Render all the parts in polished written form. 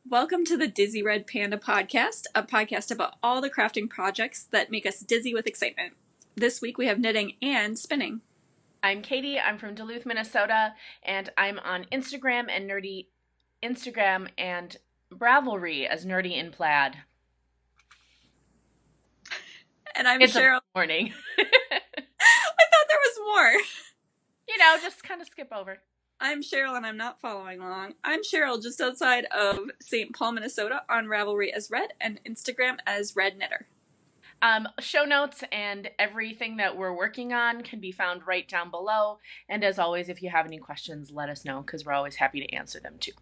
Welcome to the Dizzy Red Panda podcast, a podcast about all the crafting projects that make us dizzy with excitement. This week we have knitting and spinning. I'm Katie. I'm from Duluth, Minnesota, and I'm on Instagram and Ravelry as Nerdy in Plaid. And I'm It's a Cheryl. morning. I thought there was more. Just kind of skip over. I'm Cheryl and I'm not following along. I'm Cheryl, just outside of St. Paul, Minnesota, on Ravelry as Red and Instagram as Red Knitter. Show notes and everything that we're working on can be found right down below. And as always, if you have any questions, let us know because we're always happy to answer them too.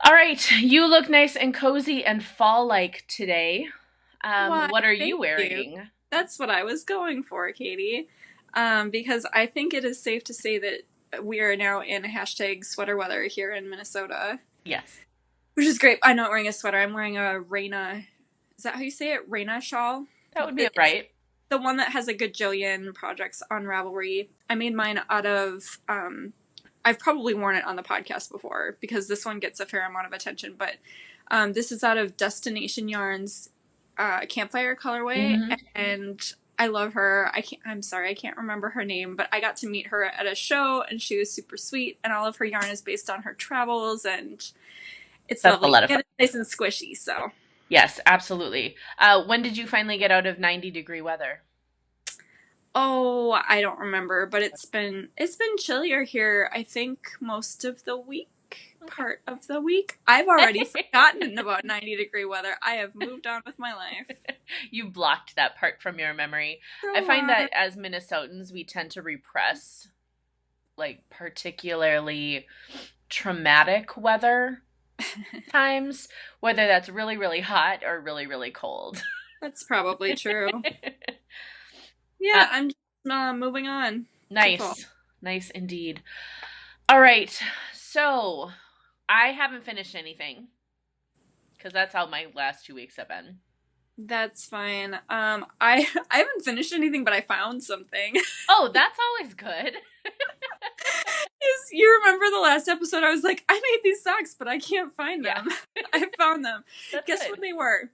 All right, you look nice and cozy and fall-like today. What are you wearing? That's what I was going for, Katie. Because I think it is safe to say that we are now in hashtag sweater weather here in Minnesota. Yes. Which is great. I'm not wearing a sweater. I'm wearing a Raina. Is that how you say it? Raina shawl? That would be right. The one that has a gajillion projects on Ravelry. I made mine out of... I've probably worn it on the podcast before because this one gets a fair amount of attention. But this is out of Destination Yarns Campfire colorway. Mm-hmm. And I love her. I'm sorry, I can't remember her name, but I got to meet her at a show and she was super sweet. And all of her yarn is based on her travels and it's That's lovely. a lot of fun. And it's nice and squishy, so. Yes, absolutely. When did you finally get out of 90-degree weather? Oh, I don't remember, but it's been chillier here, I think most of the week. Part of the week. I've already forgotten about 90-degree weather. I have moved on with my life. You blocked that part from your memory. I find that as Minnesotans, we tend to repress like particularly traumatic weather times, whether that's really, really hot or really, really cold. That's probably true. Yeah, I'm just moving on. Nice. Nice indeed. All right. So I haven't finished anything because that's how my last 2 weeks have been. That's fine. I haven't finished anything, but I found something. Oh, that's always good. You remember the last episode? I was like, I made these socks, but I can't find them. Yeah. I found them. Guess where they were?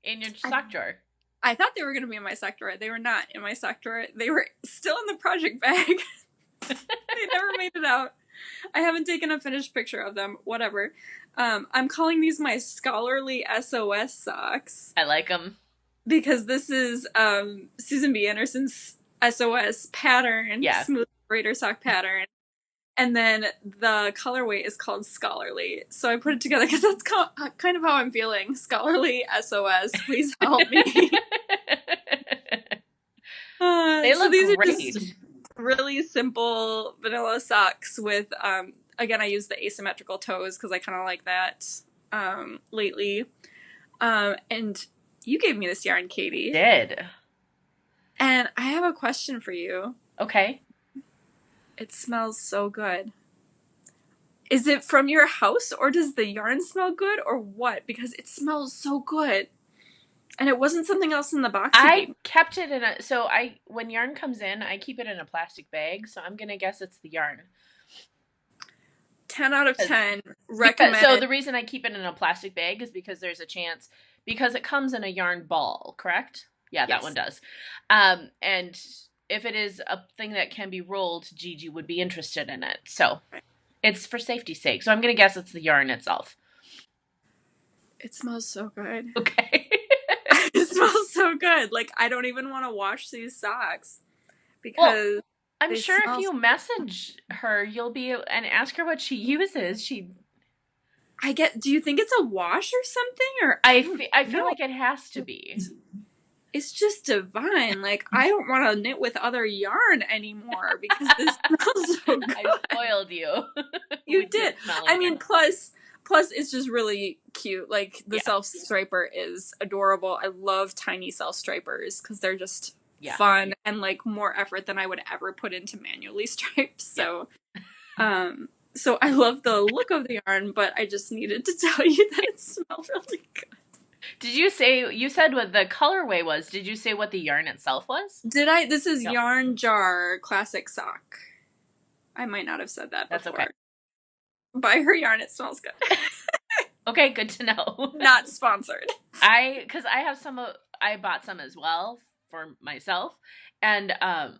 In your sock drawer. I thought they were going to be in my sock drawer. They were not in my sock drawer. They were still in the project bag. They never made it out. I haven't taken a finished picture of them. Whatever. I'm calling these my Scholarly SOS socks. I like them. Because this is Susan B. Anderson's SOS pattern. Yeah. Smooth Raider sock pattern. And then the colorway is called Scholarly. So I put it together because that's kind of how I'm feeling. Scholarly SOS. Please help me. They look these great. Are just really simple vanilla socks with, again, I use the asymmetrical toes because I kind of like that lately. And you gave me this yarn, Katie. Did. And I have a question for you. Okay. It smells so good. Is it from your house or does the yarn smell good or what? Because it smells so good. And it wasn't something else in the box. I kept it in when yarn comes in, I keep it in a plastic bag. So I'm going to guess it's the yarn. 10 out of 10. Recommend. So the reason I keep it in a plastic bag is because there's a chance, because it comes in a yarn ball, correct? Yeah, yes. That one does. And if it is a thing that can be rolled, Gigi would be interested in it. So it's for safety's sake. So I'm going to guess it's the yarn itself. It smells so good. Okay. It smells so good. Like, I don't even want to wash these socks because I'm sure if you message her, you'll be and ask her what she uses. Do you think it's a wash or something? Or I feel like it has to be. It's just divine. Like, I don't want to knit with other yarn anymore because this smells so good. I spoiled you. You did. I mean, plus it's just really cute. Like, the self-striper is adorable. I love tiny self-stripers because they're just fun and, like, more effort than I would ever put into manually stripes. So, so I love the look of the yarn, but I just needed to tell you that it smelled really good. Did you say, you said what the colorway was, did you say what the yarn itself was? Did I? This is Yarn Jar Classic Sock. I might not have said that before. That's okay. Buy her yarn. It smells good. Okay, good to know. Not sponsored. Because I bought some as well for myself, and I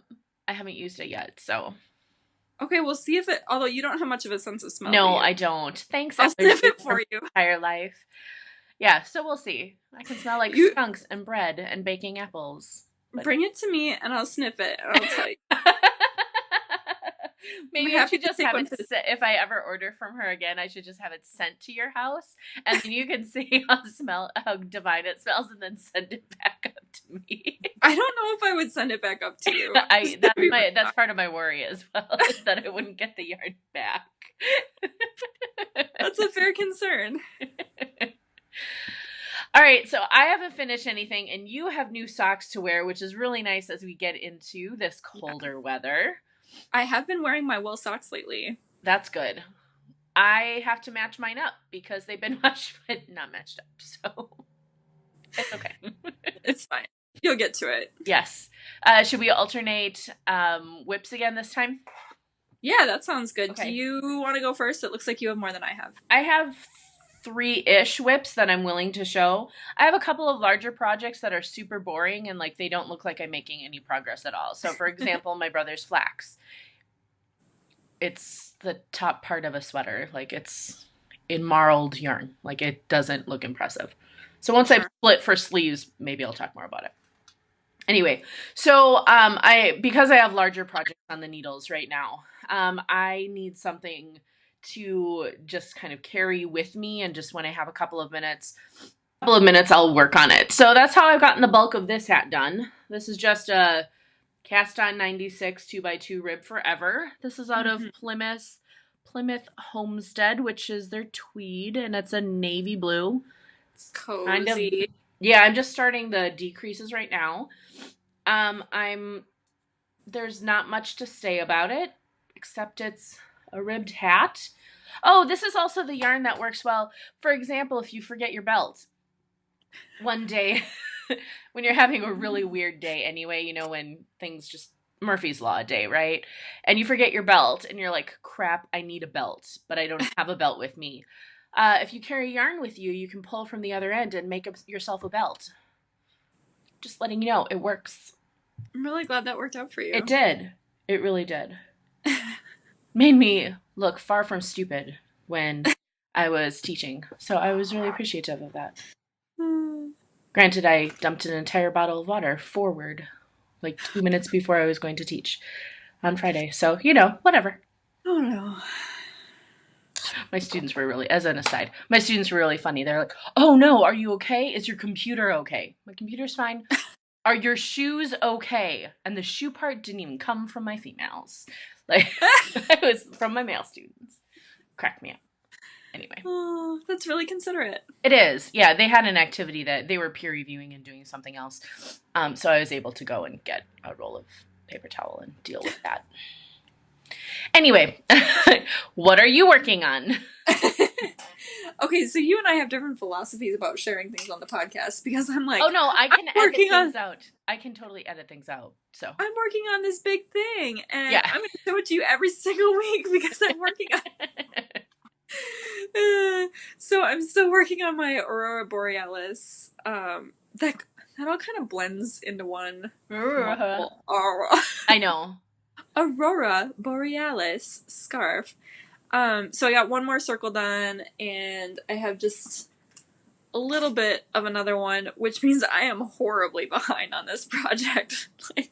haven't used it yet, so. Okay, we'll see if it, although you don't have much of a sense of smell. No, I don't. Thanks. I'll sniff it for you. Entire life. Yeah, so we'll see. I can smell like skunks and bread and baking apples. But... Bring it to me and I'll sniff it and I'll tell you. Maybe I should just have it if I ever order from her again, I should just have it sent to your house, and then you can see how divine it smells, and then send it back up to me. I don't know if I would send it back up to you. That's part of my worry as well, is that I wouldn't get the yarn back. That's a fair concern. All right, so I haven't finished anything, and you have new socks to wear, which is really nice as we get into this colder weather. I have been wearing my wool socks lately. That's good. I have to match mine up because they've been not matched up, so it's okay. It's fine. You'll get to it. Yes. Should we alternate whips again this time? Yeah, that sounds good. Okay. Do you want to go first? It looks like you have more than I have. I have 3-ish whips that I'm willing to show. I have a couple of larger projects that are super boring and like they don't look like I'm making any progress at all. So for example, my brother's flax. It's the top part of a sweater. Like it's in marled yarn. Like it doesn't look impressive. So once I've split for sleeves, maybe I'll talk more about it. Anyway, so because I have larger projects on the needles right now, I need something to just kind of carry with me, and just when I have a couple of minutes I'll work on it. So that's how I've gotten the bulk of this hat done. This is just a cast on 96 2x2 rib forever. This is out of Plymouth Homestead, which is their tweed, and it's a navy blue. It's cozy. Kind of, yeah, I'm just starting the decreases right now. There's not much to say about it, except it's a ribbed hat. Oh, this is also the yarn that works well. For example, if you forget your belt one day, when you're having a really weird day anyway, you know, when things just, Murphy's Law day, right? And you forget your belt and you're like, crap, I need a belt, but I don't have a belt with me. If you carry yarn with you, you can pull from the other end and make yourself a belt. Just letting you know, it works. I'm really glad that worked out for you. It did. It really did. Made me look far from stupid when I was teaching. So I was really appreciative of that. Granted, I dumped an entire bottle of water forward like 2 minutes before I was going to teach on Friday. So, you know, whatever. Oh, no. My students were really, as an aside, my students were really funny. They're like, oh, no, are you okay? Is your computer okay? My computer's fine. Are your shoes okay? And the shoe part didn't even come from my females. Like, it was from my male students. Cracked me up. Anyway. Oh, that's really considerate. It is. Yeah, they had an activity that they were peer reviewing and doing something else. So I was able to go and get a roll of paper towel and deal with that. Anyway, what are you working on? Okay, so you and I have different philosophies about sharing things on the podcast, because I'm like, oh no, I can edit things out. I can totally edit things out. So I'm working on this big thing, and yeah. I'm going to show it to you every single week because I'm working on it. So I'm still working on my Aurora Borealis. That all kind of blends into one. Aurora. I know. Aurora Borealis scarf. So I got one more circle done, and I have just a little bit of another one, which means I am horribly behind on this project. Like,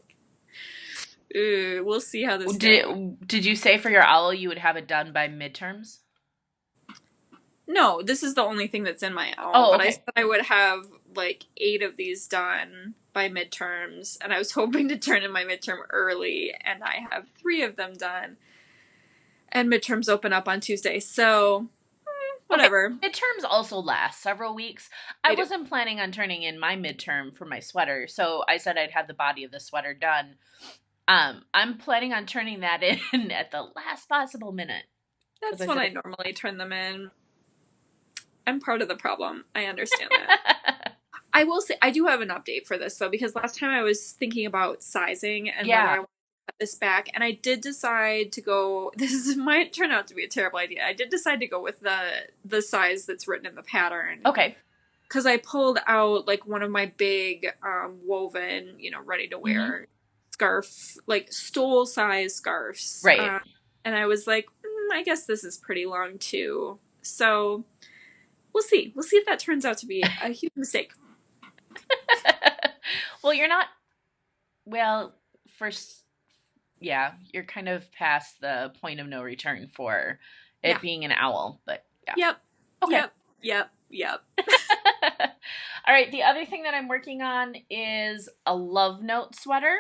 we'll see how this goes. Did you say for your owl you would have it done by midterms? No, this is the only thing that's in my owl. Oh, okay. But I said I would have like 8 of these done by midterms, and I was hoping to turn in my midterm early, and I have 3 of them done. And midterms open up on Tuesday, so whatever. Okay. Midterms also last several weeks. I wasn't planning on turning in my midterm for my sweater, so I said I'd have the body of the sweater done. I'm planning on turning that in at the last possible minute. That's when I normally turn them in. I'm part of the problem. I understand that. I will say, I do have an update for this, though, because last time I was thinking about sizing and whether I wanted to this back, and I did decide to go, might turn out to be a terrible idea. I did decide to go with the size that's written in the pattern. Okay. Because I pulled out like one of my big woven, ready to wear scarf, like stole size scarves. Right. And I was like, I guess this is pretty long too. So we'll see. We'll see if that turns out to be a huge mistake. Well, you're not, you're kind of past the point of no return for it being an owl, but yeah. Yep. Okay. Yep. All right. The other thing that I'm working on is a Love Note sweater.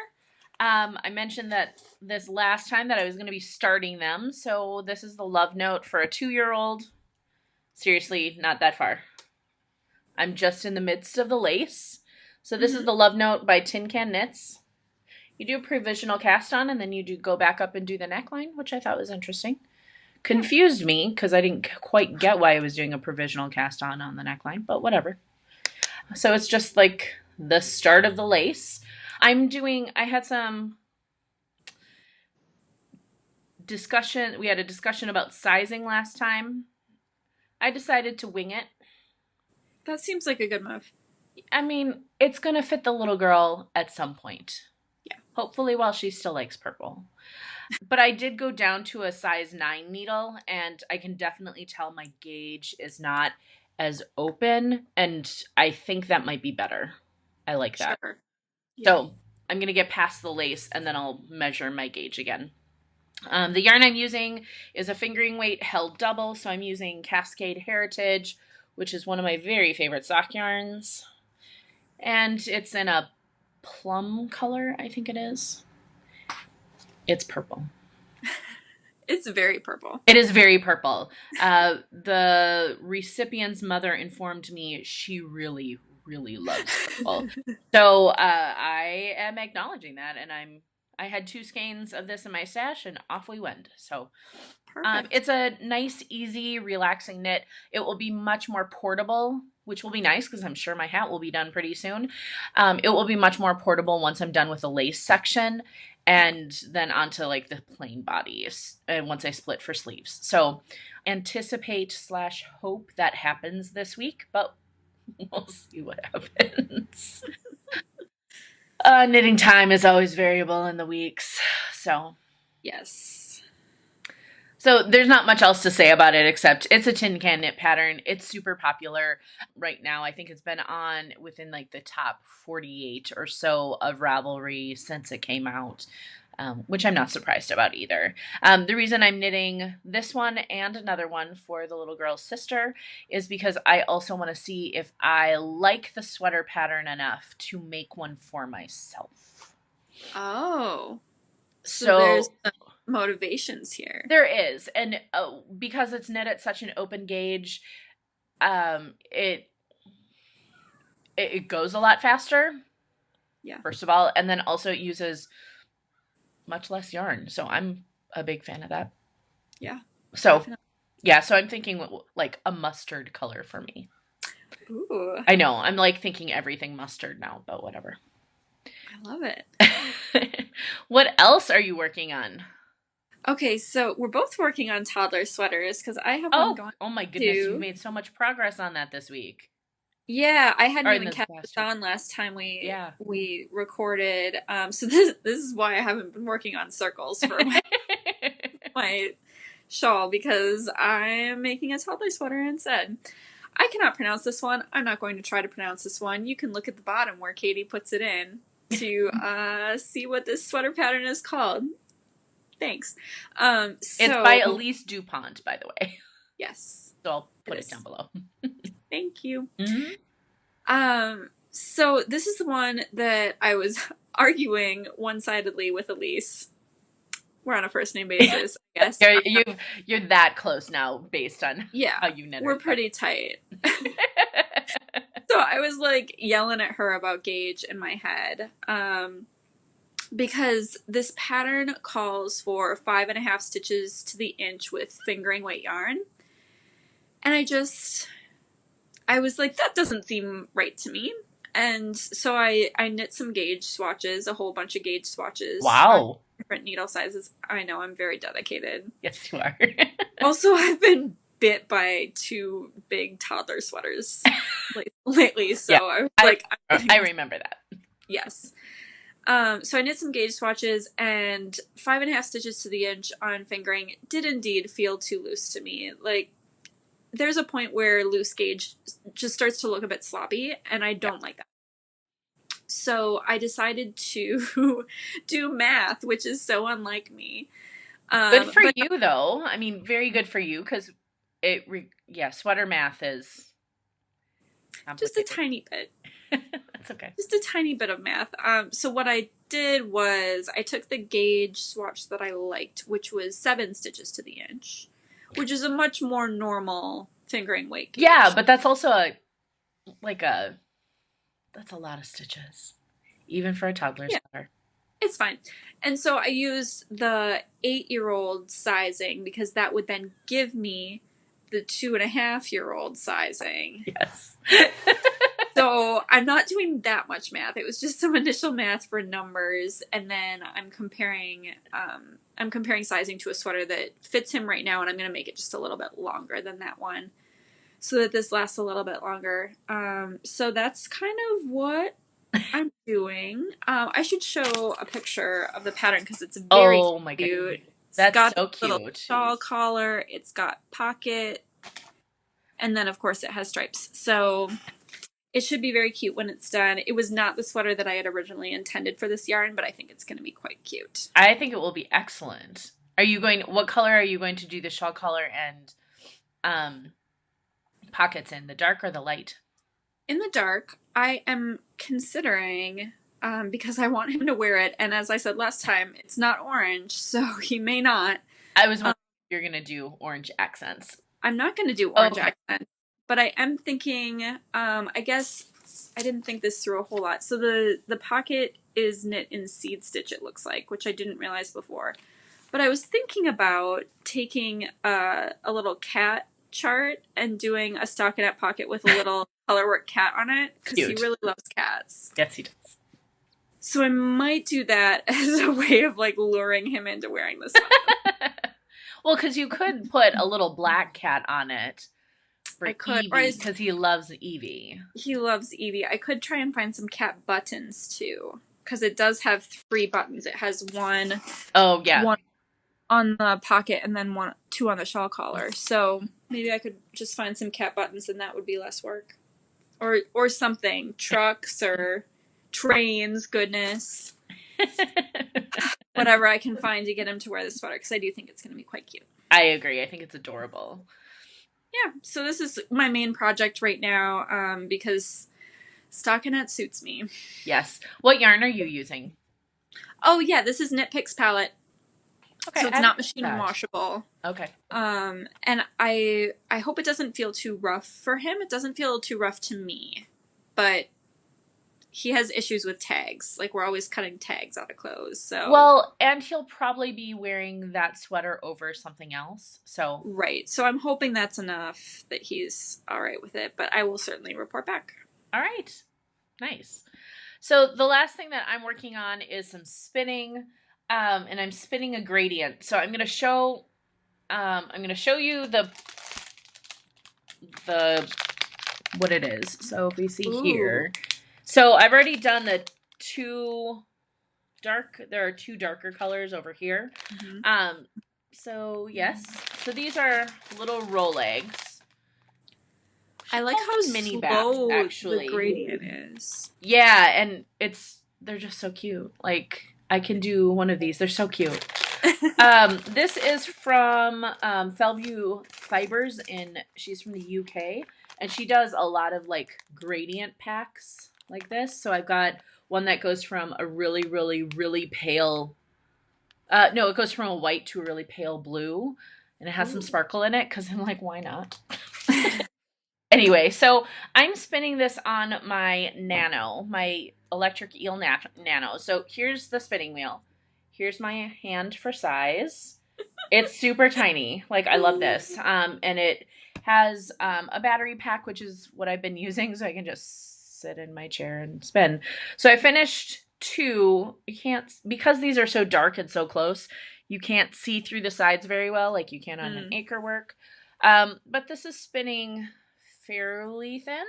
I mentioned that this last time that I was going to be starting them. So this is the Love Note for a 2-year-old. Seriously, not that far. I'm just in the midst of the lace. So this is the Love Note by Tin Can Knits. You do a provisional cast on, and then you do go back up and do the neckline, which I thought was interesting. Confused me because I didn't quite get why I was doing a provisional cast on the neckline, but whatever. So it's just like the start of the lace. I had some discussion. We had a discussion about sizing last time. I decided to wing it. That seems like a good move. I mean, it's going to fit the little girl at some point. Yeah. Hopefully while she still likes purple. But I did go down to a size 9 needle, and I can definitely tell my gauge is not as open, and I think that might be better. I like that. Sure. Yeah. So I'm going to get past the lace, and then I'll measure my gauge again. The yarn I'm using is a fingering weight held double, so I'm using Cascade Heritage, which is one of my very favorite sock yarns. And it's in a plum color, I think it is. It's purple. It's very purple. It is very purple. The recipient's mother informed me she really, really loves purple. So I am acknowledging that, and I had 2 skeins of this in my stash, and off we went. So it's a nice, easy, relaxing knit. It will be much more portable, which will be nice because I'm sure my hat will be done pretty soon. It will be much more portable once I'm done with the lace section, and then onto like the plain bodies, and once I split for sleeves. So anticipate/hope that happens this week, but we'll see what happens. Knitting time is always variable in the weeks, so. Yes. So there's not much else to say about it except it's a tin can knit pattern. It's super popular right now. I think it's been on within like the top 48 or so of Ravelry since it came out, which I'm not surprised about either. The reason I'm knitting this one and another one for the little girl's sister is because I also want to see if I like the sweater pattern enough to make one for myself. Oh. So there's motivations here. There is, and because it's knit at such an open gauge, it goes a lot faster. Yeah. First of all, and then also it uses much less yarn, so I'm a big fan of that. Yeah. So, definitely. Yeah, so I'm thinking like a mustard color for me. Ooh. I know, I'm like thinking everything mustard now, but whatever. I love it. What else are you working on? Okay, so we're both working on toddler sweaters because I have one going. Oh my goodness, you made so much progress on that this week. Yeah, I hadn't even kept this on last time we recorded. So this is why I haven't been working on circles for my shawl, because I'm making a toddler sweater instead. I cannot pronounce this one. I'm not going to try to pronounce this one. You can look at the bottom where Katie puts it in to see what this sweater pattern is called. Thanks. It's by Elise DuPont, by the way. Yes. So I'll put it down below. Thank you. Mm-hmm. So this is the one that I was arguing one-sidedly with Elise. We're on a first name basis, I guess. You're that close now, based on how you knit. We're pretty tight. So I was like yelling at her about gauge in my head, because this pattern calls for 5.5 stitches to the inch with fingering weight yarn, and I was like, that doesn't seem right to me. And so I knit some gauge swatches, a whole bunch of gauge swatches. Wow. Different needle sizes. I know, I'm very dedicated. Yes, you are. Also, I've been bit by 2 big toddler sweaters lately, so yeah, I was like... I remember that. Yes. So I knit some gauge swatches, and 5.5 stitches to the inch on fingering did indeed feel too loose to me. Like, there's a point where loose gauge just starts to look a bit sloppy, and I don't like that. So I decided to do math, which is so unlike me. Good for you, though. I mean, very good for you, because sweater math is just a tiny bit. That's okay. Just a tiny bit of math. So what I did was I took the gauge swatch that I liked, which was 7 stitches to the inch, which is a much more normal fingering weight gauge. Yeah, but that's also that's a lot of stitches, even for a toddler sweater. It's fine. And so I used the 8-year-old sizing because that would then give me the 2.5-year-old sizing. Yes. So I'm not doing that much math. It was just some initial math for numbers, and then I'm comparing sizing to a sweater that fits him right now, and I'm going to make it just a little bit longer than that one, so that this lasts a little bit longer. So that's kind of what I'm doing. I should show a picture of the pattern because it's very cute. That's got so cute. Little shawl collar. It's got pocket, and then of course it has stripes. So it should be very cute when it's done. It was not the sweater that I had originally intended for this yarn, but I think it's going to be quite cute. I think it will be excellent. What color are you going to do the shawl collar and pockets in? The dark or the light? In the dark. I am considering, because I want him to wear it, and as I said last time, it's not orange, so he may not. I was wondering if you're going to do orange accents. I'm not going to do orange accents. But I am thinking, I guess I didn't think this through a whole lot. So the pocket is knit in seed stitch, it looks like, which I didn't realize before. But I was thinking about taking a little cat chart and doing a stockinette pocket with a little colorwork cat on it, because he really loves cats. Yes, he does. So I might do that as a way of like luring him into wearing this one. Well, because you could put a little black cat on it. I could, because he loves Evie. He loves Evie. I could try and find some cat buttons too, because it does have 3 buttons. It has one. Oh yeah. One on the pocket and then 2 on the shawl collar. So maybe I could just find some cat buttons, and that would be less work. Or something. Trucks or trains. Goodness. Whatever I can find to get him to wear this sweater, because I do think it's going to be quite cute. I agree. I think it's adorable. Yeah, so this is my main project right now, because stockinette suits me. Yes. What yarn are you using? Oh yeah, this is Knit Picks palette. Okay, so it's not machine washable. Okay. And I hope it doesn't feel too rough for him. It doesn't feel too rough to me, but he has issues with tags. Like, we're always cutting tags out of clothes. So well, and he'll probably be wearing that sweater over something else. So right. So I'm hoping that's enough that he's all right with it. But I will certainly report back. All right. Nice. So the last thing that I'm working on is some spinning, and I'm spinning a gradient. So I'm going to show you the what it is. So if we see here. So I've already done the there are 2 darker colors over here. Mm-hmm. So yes. So these are little Rolegs. I like how mini slow bats, actually. The gradient is. Yeah, and they're just so cute. Like, I can do one of these. They're so cute. This is from Fellview Fibers, and she's from the UK, and she does a lot of like gradient packs like this. So I've got one that goes from a really, really, really pale. No, it goes from a white to a really pale blue, and it has some sparkle in it because I'm like, why not? Anyway, so I'm spinning this on my Nano, my electric eel Nano. So here's the spinning wheel. Here's my hand for size. It's super tiny. Like, I love this. And it has a battery pack, which is what I've been using, so I can just sit in my chair and spin. So I finished 2. You can't, because these are so dark and so close, you can't see through the sides very well like you can on an acre work. But this is spinning fairly thin.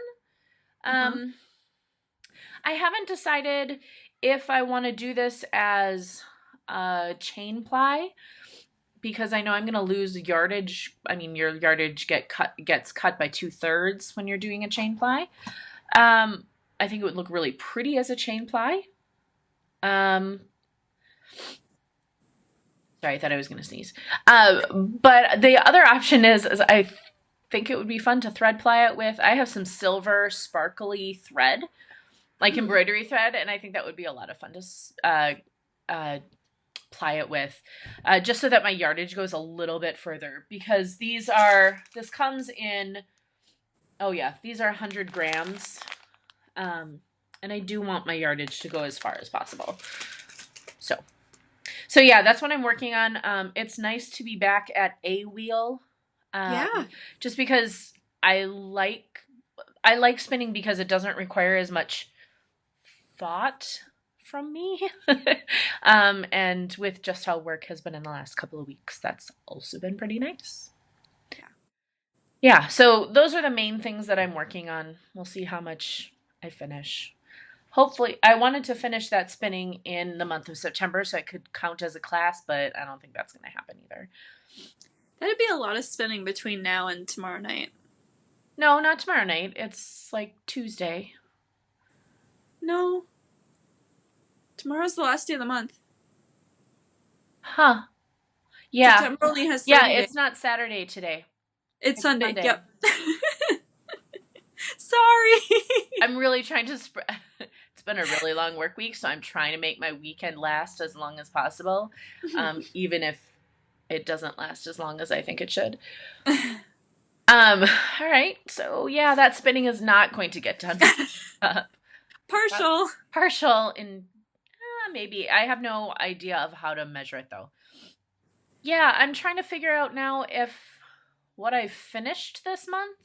I haven't decided if I want to do this as chain ply, because I know I'm going to lose yardage. I mean, your yardage gets cut by 2/3 when you're doing a chain ply. I think it would look really pretty as a chain ply. Sorry, I thought I was going to sneeze. But the other option is I think it would be fun to thread ply it with. I have some silver sparkly thread, like embroidery thread, and I think that would be a lot of fun to ply it with, just so that my yardage goes a little bit further, because this comes in, these are 100 grams, and I do want my yardage to go as far as possible. So yeah, that's what I'm working on. It's nice to be back at a wheel, just because I like spinning, because it doesn't require as much thought from me. And with just how work has been in the last couple of weeks, that's also been pretty nice. Yeah, so those are the main things that I'm working on. We'll see how much I finish. Hopefully, I wanted to finish that spinning in the month of September so I could count as a class, but I don't think that's going to happen either. That'd be a lot of spinning between now and tomorrow night. No, not tomorrow night. It's like Tuesday. No. Tomorrow's the last day of the month. Huh. Yeah. September only has 30 days. It's not Saturday today. It's Sunday. Yep. Sorry. I'm really trying to it's been a really long work week, so I'm trying to make my weekend last as long as possible, even if it doesn't last as long as I think it should. All right. So yeah, that spinning is not going to get done. Partial in maybe. I have no idea of how to measure it though. Yeah, I'm trying to figure out now if what I finished this month.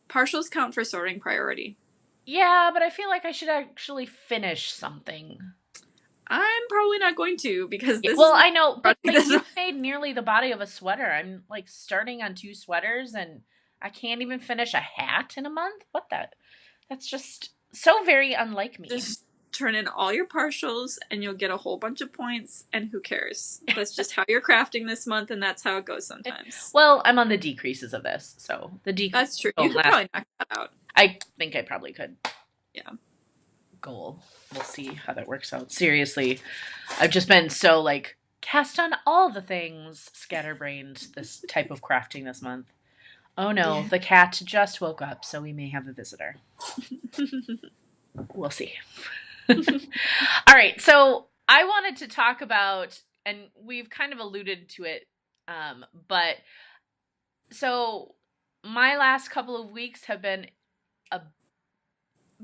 Partials count for sorting priority. Yeah, but I feel like I should actually finish something. I'm probably not going to, because this I know, but like, you made nearly the body of a sweater. I'm like starting on 2 sweaters and I can't even finish a hat in a month. What that's just so very unlike me. Just turn in all your partials and you'll get a whole bunch of points, and who cares? That's just how you're crafting this month, and that's how it goes sometimes. Well, I'm on the decreases of this, so the decreases. That's true. You could probably knock that out. I think I probably could. Yeah. Goal. We'll see how that works out. Seriously, I've just been so like cast on all the things, scatterbrained this type of crafting this month. Oh no, The cat just woke up, so we may have a visitor. We'll see. All right, so I wanted to talk about, and we've kind of alluded to it, but so my last couple of weeks have been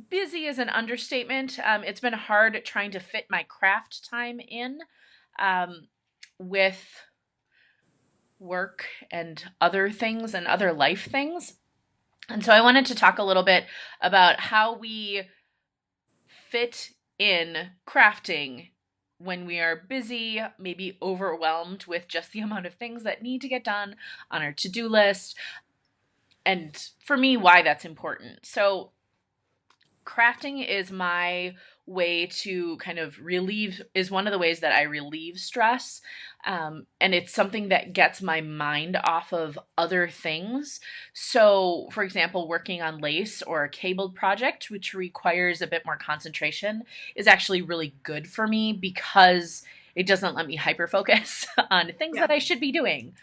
busy is an understatement. It's been hard trying to fit my craft time in with work and other things and other life things. And so I wanted to talk a little bit about how we fit in crafting when we are busy, maybe overwhelmed with just the amount of things that need to get done on our to-do list. And for me, why that's important. So crafting is my way to kind of is one of the ways that I relieve stress. And it's something that gets my mind off of other things. So, for example, working on lace or a cabled project, which requires a bit more concentration, is actually really good for me because it doesn't let me hyper-focus on things that I should be doing,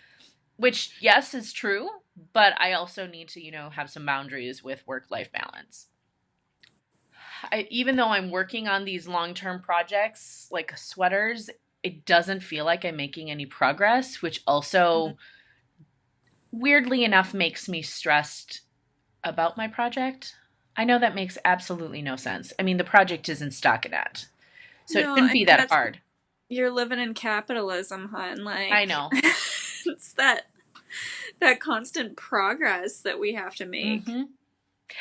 which, yes, is true, but I also need to, have some boundaries with work-life balance. Even though I'm working on these long-term projects like sweaters, it doesn't feel like I'm making any progress, which also weirdly enough makes me stressed about my project. I know that makes absolutely no sense. I mean, the project is in stockinette, so it shouldn't be that hard. You're living in capitalism, hon. Like, I know. It's that constant progress that we have to make.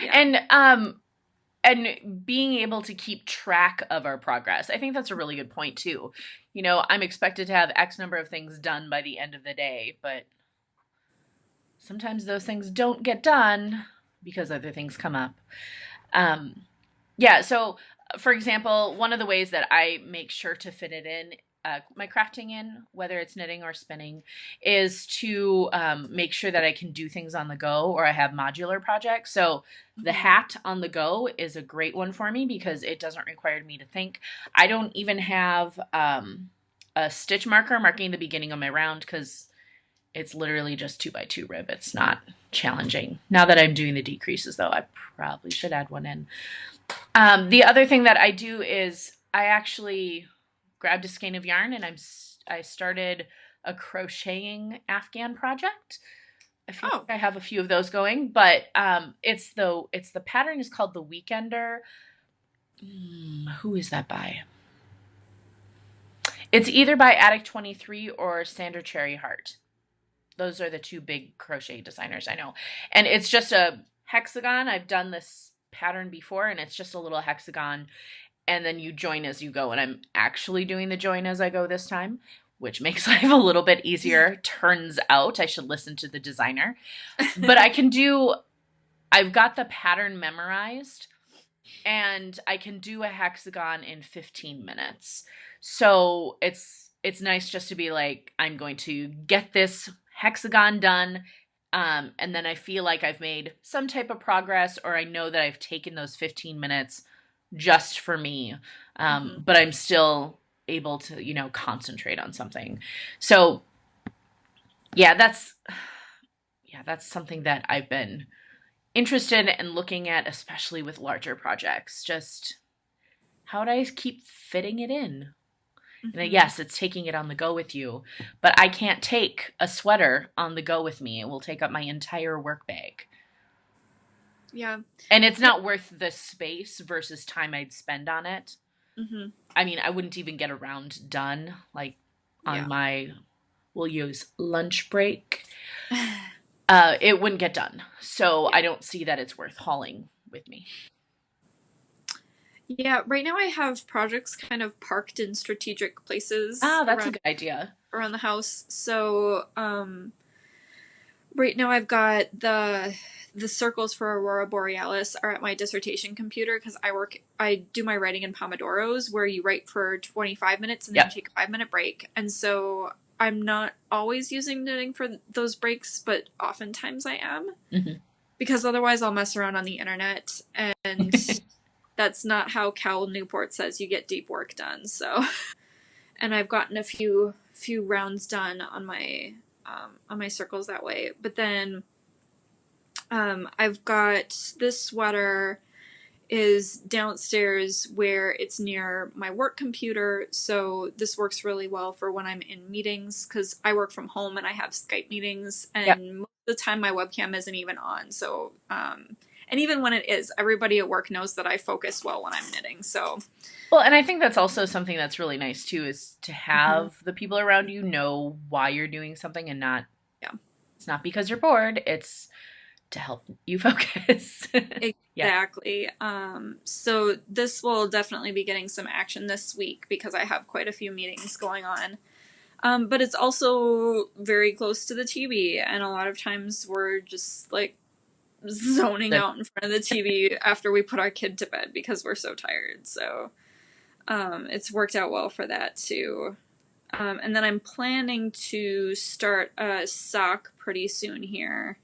Yeah. And being able to keep track of our progress. I think that's a really good point too. You know, I'm expected to have X number of things done by the end of the day, but sometimes those things don't get done because other things come up. Yeah, so for example, one of the ways that I make sure to fit it in, my crafting in, whether it's knitting or spinning, is to make sure that I can do things on the go or I have modular projects. So the hat on the go is a great one for me because it doesn't require me to think. I don't even have a stitch marker marking the beginning of my round because it's literally just 2x2 rib. It's not challenging. Now that I'm doing the decreases, though, I probably should add one in. The other thing that I do is I actually grabbed a skein of yarn and I started a crocheting Afghan project. I feel like I have a few of those going, but it's the pattern is called the Weekender. Who is that by? It's either by Attic 23 or Sandra Cherry Hart. Those are the two big crochet designers I know. And it's just a hexagon. I've done this pattern before, and it's just a little hexagon, and then you join as you go. And I'm actually doing the join as I go this time, which makes life a little bit easier. Turns out I should listen to the designer. But I've got the pattern memorized, and I can do a hexagon in 15 minutes. So it's nice just to be like, I'm going to get this hexagon done, and then I feel like I've made some type of progress, or I know that I've taken those 15 minutes just for me, but I'm still able to, concentrate on something. So yeah, that's something that I've been interested in looking at, especially with larger projects. Just how do I keep fitting it in? And yes, it's taking it on the go with you, but I can't take a sweater on the go with me. It will take up my entire work bag. Yeah. And it's not worth the space versus time I'd spend on it. I mean, I wouldn't even get a round done, like on we'll use lunch break. It wouldn't get done. So I don't see that it's worth hauling with me. Yeah, right now I have projects kind of parked in strategic places. That's a good idea. Around the house. So, right now I've got the circles for Aurora Borealis are at my dissertation computer because I do my writing in Pomodoros where you write for 25 minutes and then you take a 5-minute break. And so I'm not always using knitting for those breaks, but oftentimes I am. Because otherwise I'll mess around on the internet, and that's not how Cal Newport says you get deep work done. So, and I've gotten a few rounds done on my circles that way. But then I've got this sweater is downstairs where it's near my work computer, so this works really well for when I'm in meetings because I work from home and I have Skype meetings, and most of the time my webcam isn't even on. So and even when it is, everybody at work knows that I focus well when I'm knitting. So, well, and I think that's also something that's really nice too, is to have the people around you know why you're doing something, and not, it's not because you're bored. It's to help you focus. Exactly. So this will definitely be getting some action this week because I have quite a few meetings going on. But it's also very close to the TV, and a lot of times we're just like zoning out in front of the TV after we put our kid to bed because we're so tired. So it's worked out well for that too. And then I'm planning to start a sock pretty soon here,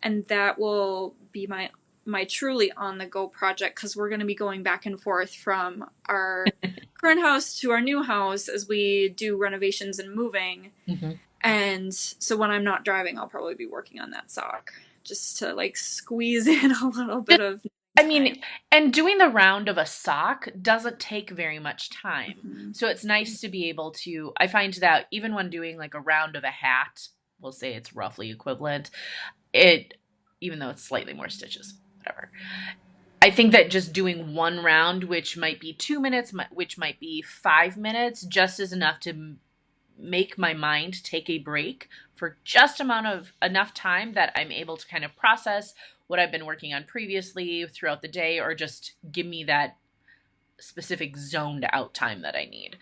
and that will be my truly on-the-go project because we're going to be going back and forth from our current house to our new house as we do renovations and moving. And so when I'm not driving, I'll probably be working on that sock just to like squeeze in a little bit of time. I mean, and doing the round of a sock doesn't take very much time. So it's nice to be able to, I find that even when doing like a round of a hat, we'll say it's roughly equivalent, even though it's slightly more stitches, whatever. I think that just doing one round, which might be 2 minutes, which might be 5 minutes, just is enough to make my mind take a break for just enough time that I'm able to kind of process what I've been working on previously throughout the day, or just give me that specific zoned out time that I need.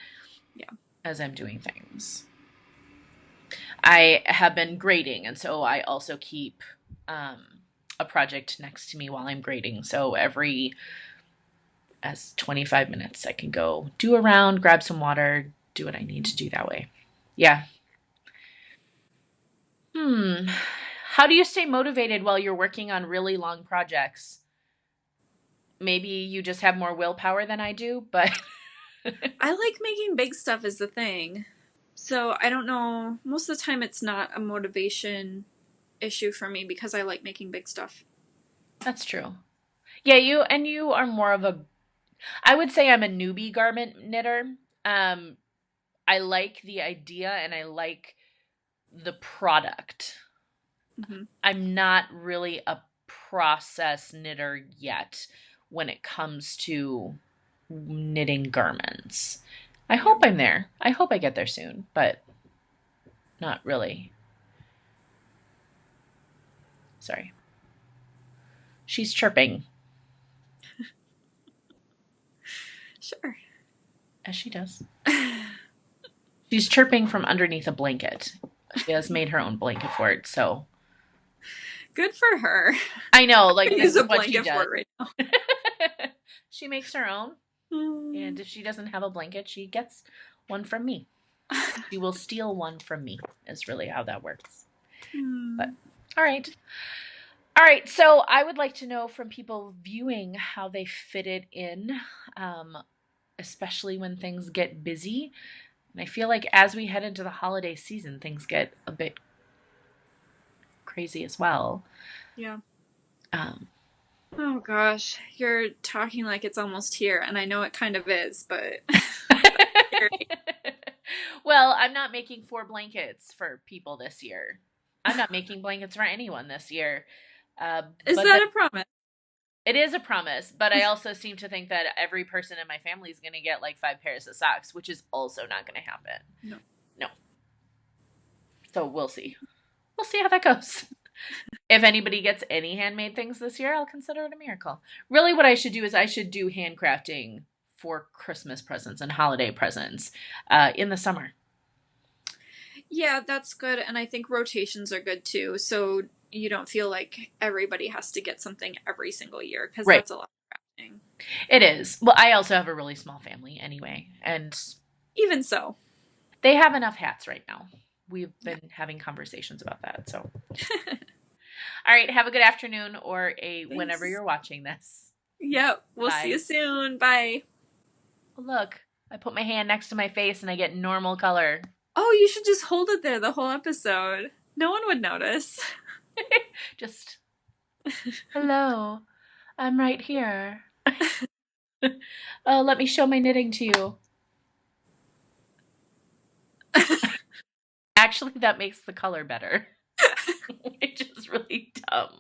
Yeah. As I'm doing things. I have been grading, and so I also keep a project next to me while I'm grading. So every 25 minutes, I can go do a round, grab some water, do what I need to do that way. Yeah. How do you stay motivated while you're working on really long projects? Maybe you just have more willpower than I do, but I like making big stuff is the thing. So I don't know. Most of the time it's not a motivation issue for me because I like making big stuff. That's true. Yeah, you are more of I would say I'm a newbie garment knitter. I like the idea and I like the product. Mm-hmm. I'm not really a process knitter yet when it comes to knitting garments. I hope I'm there. I hope I get there soon, but not really. Sorry. She's chirping. Sure. As she does. She's chirping from underneath a blanket. She has made her own blanket for it, so. Good for her. I know, like this is what she does. For it right now. She makes her own, and if she doesn't have a blanket, she gets one from me. She will steal one from me, is really how that works. But, all right, so I would like to know from people viewing how they fit it in, especially when things get busy. And I feel like as we head into the holiday season, things get a bit crazy as well. Yeah. Oh gosh, you're talking like it's almost here, and I know it kind of is, but. Well, I'm not making 4 blankets for people this year. I'm not making blankets for anyone this year. Is that a promise? It is a promise, but I also seem to think that every person in my family is going to get like 5 pairs of socks, which is also not going to happen. No. So we'll see. We'll see how that goes. If anybody gets any handmade things this year, I'll consider it a miracle. Really, what I should do is I should do handcrafting for Christmas presents and holiday presents in the summer. Yeah, that's good. And I think rotations are good too. So you don't feel like everybody has to get something every single year, because that's a lot of crafting. It is. Well, I also have a really small family anyway. And even so, they have enough hats right now. We've been having conversations about that. So, all right. Have a good afternoon or whenever you're watching this. Yep. We'll see you soon. Bye. Look, I put my hand next to my face and I get normal color. Oh, you should just hold it there the whole episode. No one would notice. Just, hello, I'm right here. Oh, let me show my knitting to you. Actually, that makes the color better. Which is really dumb.